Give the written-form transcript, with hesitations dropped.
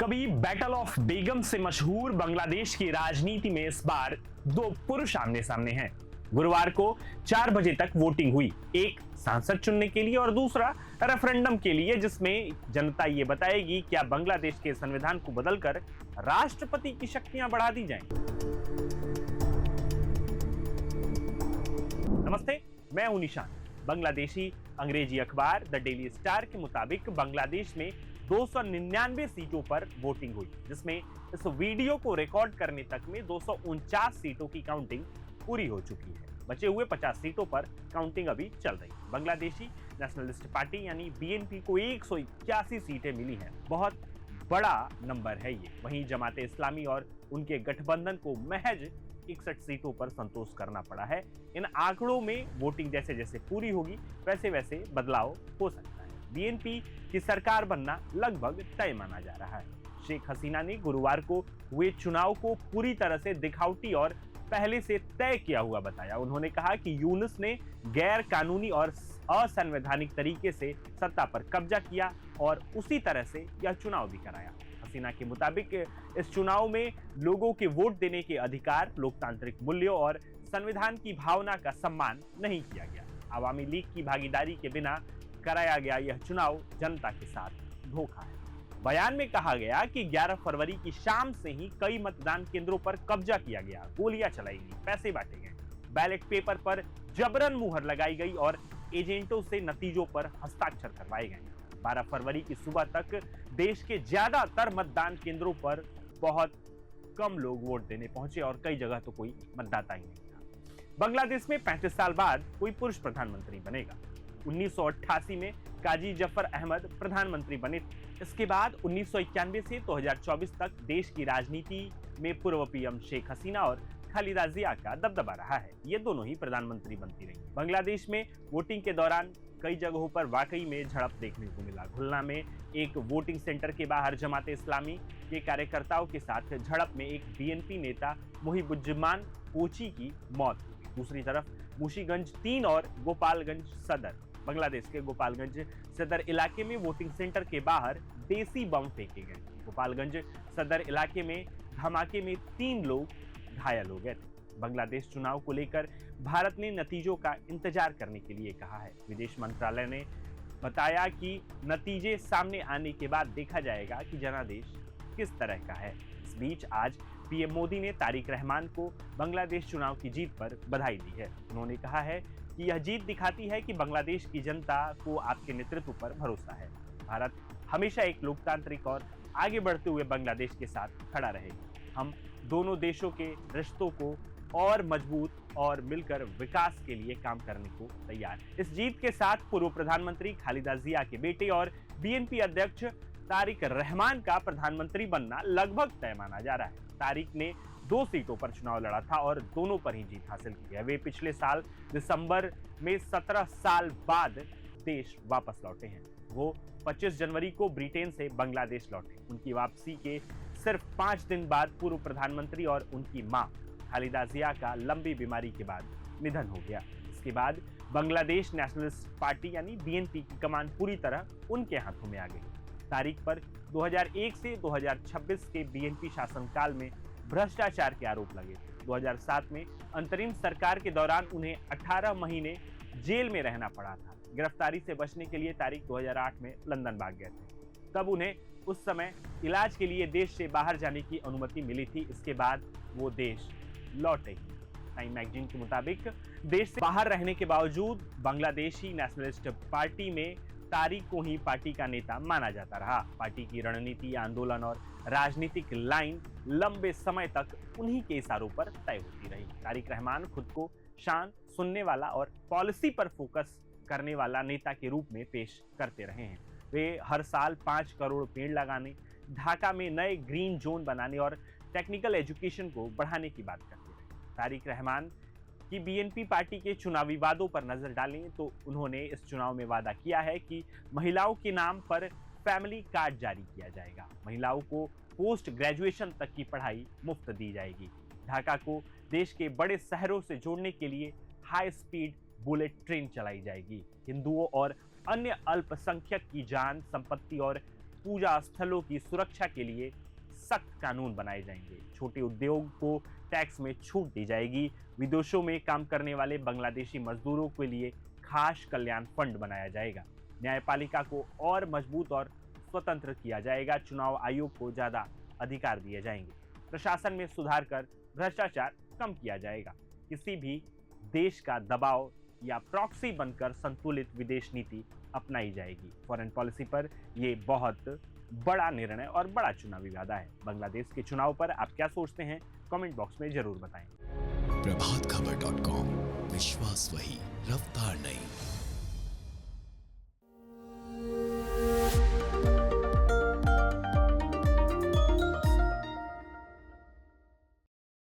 कभी battle of बेगम से मशहूर बांग्लादेश की राजनीति में इस बार दो पुरुष आमने सामने हैं। गुरुवार को 4 बजे तक वोटिंग हुई, एक सांसद चुनने के लिए और दूसरा रेफरेंडम के लिए, जिसमें जनता ये बताएगी क्या बांग्लादेश के संविधान को बदलकर राष्ट्रपति की शक्तियां बढ़ा दी जाएं। नमस्ते, मैं हूं निशान। बांग्लादेशी अंग्रेजी अखबार द डेली स्टार के मुताबिक बांग्लादेश में 299 सीटों पर वोटिंग हुई, जिसमें इस वीडियो को रिकॉर्ड करने तक में 249 सीटों की काउंटिंग पूरी हो चुकी है। बचे हुए 50 सीटों पर काउंटिंग अभी चल रही है। बांग्लादेशी नेशनलिस्ट पार्टी यानी बीएनपी को 181 सीटें मिली हैं। बहुत बड़ा नंबर है ये। वहीं जमाते इस्लामी और उनके गठबंधन को महज 61 सीटों पर संतोष करना पड़ा है। इन आंकड़ों में वोटिंग जैसे जैसे पूरी होगी वैसे वैसे बदलाव हो सकता है। बीएनपी की सरकार बनना लगभग तय माना जा रहा है। शेख हसीना ने गुरुवार को हुए चुनाव को पूरी तरह से दिखावटी और पहले से तय किया हुआ बताया। उन्होंने कहा कि यूनुस ने गैर कानूनी और असंवैधानिक तरीके से सत्ता पर कब्जा किया और उसी तरह से यह चुनाव भी कराया। हसीना के मुताबिक इस चुनाव में लोगों के वोट देने के अधिकार, लोकतांत्रिक मूल्यों और संविधान की भावना का सम्मान नहीं किया गया। आवामी लीग की भागीदारी के बिना कराया गया यह चुनाव जनता के साथ धोखा है। बयान में कहा गया कि 11 फरवरी की शाम से ही कई मतदान केंद्रों पर कब्जा किया गया, गोलियां चलाई गई, पैसे बांटे गए, बैलेट पेपर पर जबरन मुहर लगाई गई और एजेंटों से नतीजों पर हस्ताक्षर करवाए गए। 12 फरवरी की सुबह तक देश के ज्यादातर मतदान केंद्रों पर बहुत कम लोग वोट देने पहुंचे और कई जगह तो कोई मतदाता ही नहीं था। बांग्लादेश में 35 साल बाद कोई पुरुष प्रधानमंत्री बनेगा। 1988 में काजी जफर अहमद प्रधानमंत्री बने। इसके बाद 1991 से 2024 तक देश की राजनीति में पूर्व पीएम शेख हसीना और खालिदा जिया का दबदबा रहा है। ये दोनों ही प्रधानमंत्री बनती रही। बांग्लादेश में वोटिंग के दौरान कई जगहों पर वाकई में झड़प देखने को मिला। खुलना में एक वोटिंग सेंटर के बाहर जमाते इस्लामी के कार्यकर्ताओं के साथ झड़प में एक बीएनपी नेता मुहिबुज्जमान कोची की मौत हुई। दूसरी तरफ मुशीगंज 3 और गोपालगंज सदर, बांग्लादेश के गोपालगंज सदर इलाके में वोटिंग सेंटर के बाहर देसी बम फेंके गए। गोपालगंज सदर इलाके में धमाके में 3 लोग घायल हो गए थे। बांग्लादेश चुनाव को लेकर भारत ने नतीजों का इंतजार करने के लिए कहा है। विदेश मंत्रालय ने बताया कि नतीजे सामने आने के बाद देखा जाएगा कि जनादेश किस तरह का है। इस बीच आज पीएम मोदी ने तारिक रहमान को बांग्लादेश चुनाव की जीत पर बधाई दी है। उन्होंने कहा है कि यह जीत दिखाती है कि बांग्लादेश की जनता को आपके नेतृत्व पर भरोसा है। भारत हमेशा एक लोकतांत्रिक और आगे बढ़ते हुए बांग्लादेश के साथ खड़ा रहेगा। हम दोनों देशों के रिश्तों को और मजबूत और मिलकर विकास के लिए काम करने को तैयार है। इस जीत के साथ पूर्व प्रधानमंत्री खालिदा जिया के बेटे और बीएनपी अध्यक्ष तारिक रहमान का प्रधानमंत्री बनना लगभग तय माना जा रहा है। तारिक ने 2 सीटों पर चुनाव लड़ा था और दोनों पर ही जीत हासिल की है। वे पिछले साल दिसंबर में 17 साल बाद देश वापस लौटे हैं। वो 25 जनवरी को ब्रिटेन से बांग्लादेश लौटे। उनकी वापसी के सिर्फ 5 दिन बाद पूर्व प्रधानमंत्री और उनकी मां खालिदा जिया का लंबी बीमारी के बाद निधन हो गया। इसके बाद बांग्लादेश नेशनलिस्ट पार्टी यानी बीएनपी की कमान पूरी तरह उनके हाथों में आ गई। तारिक पर 2001 से 2026 के बीएनपी शासनकाल में भ्रष्टाचार के आरोप लगे थे। 2007 में अंतरिम सरकार के दौरान उन्हें 18 महीने जेल में रहना पड़ा था। गिरफ्तारी से बचने के लिए तारिक 2008 में लंदन भाग गए थे। तब उन्हें उस समय इलाज के लिए देश से बाहर जाने की अनुमति मिली थी। इसके बाद वो देश लौटे ही। टाइम मैगजीन के मुताबिक देश से बाहर रहने के बावजूद बांग्लादेशी नेशनलिस्ट पार्टी में तारिक को ही पार्टी का नेता माना जाता रहा। पार्टी की रणनीति, आंदोलन और राजनीतिक लाइन लंबे समय तक उन्हीं के इशारों पर तय होती रही। तारिक रहमान खुद को शांत, सुनने वाला और पॉलिसी पर फोकस करने वाला नेता के रूप में पेश करते रहे हैं। वे हर साल 5 करोड़ पेड़ लगाने, ढाका में नए ग्रीन जोन बनाने और टेक्निकल एजुकेशन को बढ़ाने की बात करते रहे। तारिक रहमान कि बीएनपी पार्टी के चुनावी वादों पर नजर डालें तो उन्होंने इस चुनाव में वादा किया है कि महिलाओं के नाम पर फैमिली कार्ड जारी किया जाएगा। महिलाओं को पोस्ट ग्रेजुएशन तक की पढ़ाई मुफ्त दी जाएगी। ढाका को देश के बड़े शहरों से जोड़ने के लिए हाई स्पीड बुलेट ट्रेन चलाई जाएगी। हिंदुओं और अन्य अल्पसंख्यक की जान, संपत्ति और पूजा स्थलों की सुरक्षा के लिए सख्त कानून बनाए जाएंगे। छोटे उद्योग को टैक्स में छूट दी जाएगी। विदेशों में काम करने वाले बांग्लादेशी मजदूरों के लिए खास कल्याण फंड बनाया जाएगा। न्यायपालिका को और मजबूत और स्वतंत्र किया जाएगा। चुनाव आयोग को ज्यादा अधिकार दिए जाएंगे। प्रशासन में सुधार कर भ्रष्टाचार कम किया जाएगा। किसी भी देश का दबाव या प्रॉक्सी बनकर संतुलित विदेश नीति अपनाई जाएगी। फॉरेन पॉलिसी पर यह बहुत बड़ा निर्णय और बड़ा चुनावी वादा है। बांग्लादेश के चुनाव पर आप क्या सोचते हैं, कमेंट बॉक्स में जरूर बताएं। प्रभातखबर.com, विश्वास वही, रफ्तार